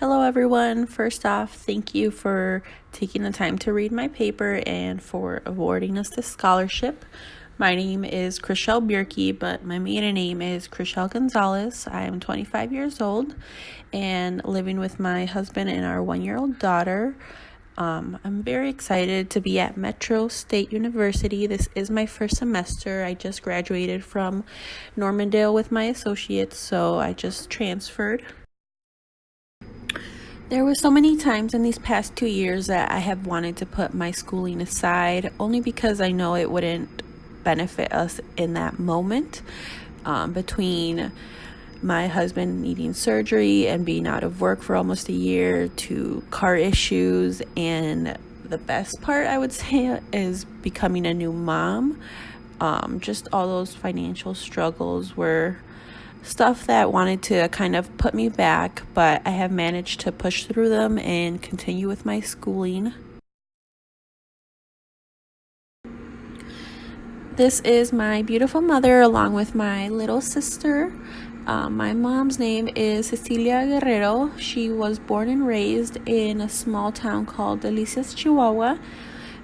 Hello, everyone. First off, thank you for taking the time to read my paper and for awarding us this scholarship. My name is Chrischelle Bierke, but my maiden name is Chrischelle Gonzalez. I am 25 years old and living with my husband and our 1-year-old daughter. I'm very excited to be at Metro State University. This is my first semester. I just graduated from Normandale with my associates, so I just transferred. There were so many times in these past 2 years that I have wanted to put my schooling aside, only because I know it wouldn't benefit us in that moment. Between my husband needing surgery and being out of work for almost a year, to car issues, and the best part, I would say, is becoming a new mom. Just all those financial struggles were stuff that wanted to kind of put me back, but I have managed to push through them and continue with my schooling. This is my beautiful mother along with my little sister. My mom's name is Cecilia Guerrero. She was born and raised in a small town called Delicias, Chihuahua.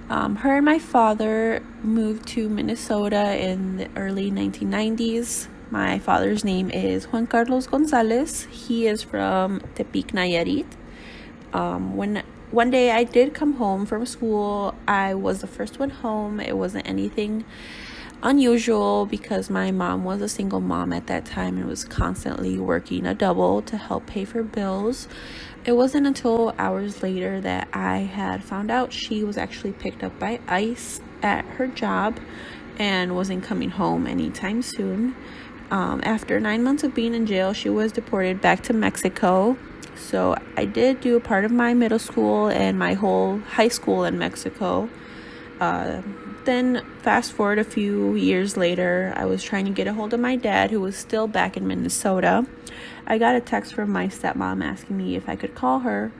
Her and my father moved to Minnesota in the early 1990s. My father's name is Juan Carlos Gonzalez. He is from Tepic, Nayarit. When one day I did come home from school, I was the first one home. It wasn't anything unusual because my mom was a single mom at that time and was constantly working a double to help pay for bills. It wasn't until hours later that I had found out she was actually picked up by ICE at her job and wasn't coming home anytime soon. After 9 months of being in jail, she was deported back to Mexico. So I did do a part of my middle school and my whole high school in Mexico. Then fast forward a few years later, I was trying to get a hold of my dad, who was still back in Minnesota. I got a text from my stepmom asking me if I could call her.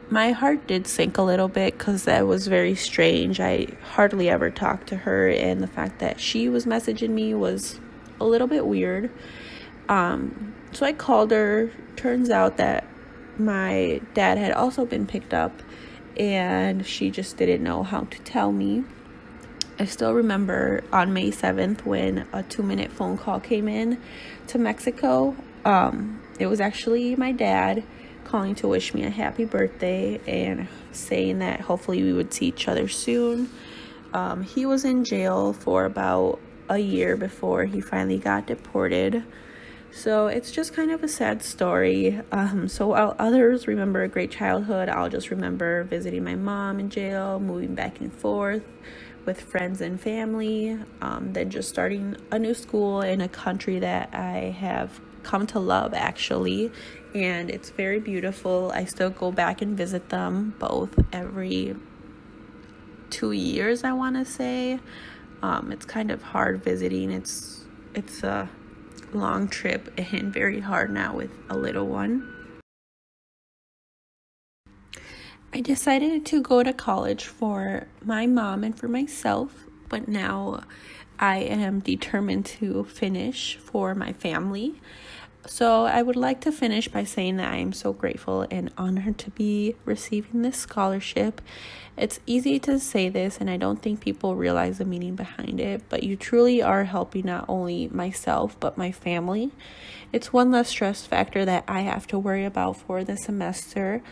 My heart did sink a little bit because that was very strange. I hardly ever talked to her, and the fact that she was messaging me was a little bit weird. So I called her. Turns out that my dad had also been picked up, and she just didn't know how to tell me. I still remember on May 7th when a 2-minute phone call came in to Mexico. It was actually my dad calling to wish me a happy birthday and saying that hopefully we would see each other soon. He was in jail for about a year before he finally got deported. So it's just kind of a sad story. So while others remember a great childhood, I'll just remember visiting my mom in jail, moving back and forth with friends and family, then just starting a new school in a country that I have come to love, actually, and it's very beautiful. I still go back and visit them both every 2 years, I want to say. It's kind of hard visiting. It's a long trip and very hard now with a little one. I decided to go to college for my mom and for myself, but now I am determined to finish for my family. So I would like to finish by saying that I am so grateful and honored to be receiving this scholarship. It's easy to say this, and I don't think people realize the meaning behind it, but you truly are helping not only myself, but my family. It's one less stress factor that I have to worry about for the semester,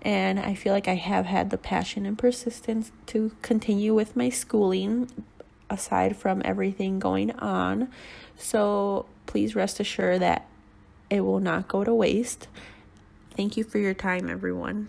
and I feel like I have had the passion and persistence to continue with my schooling aside from everything going on. So please rest assured that it will not go to waste. Thank you for your time, everyone.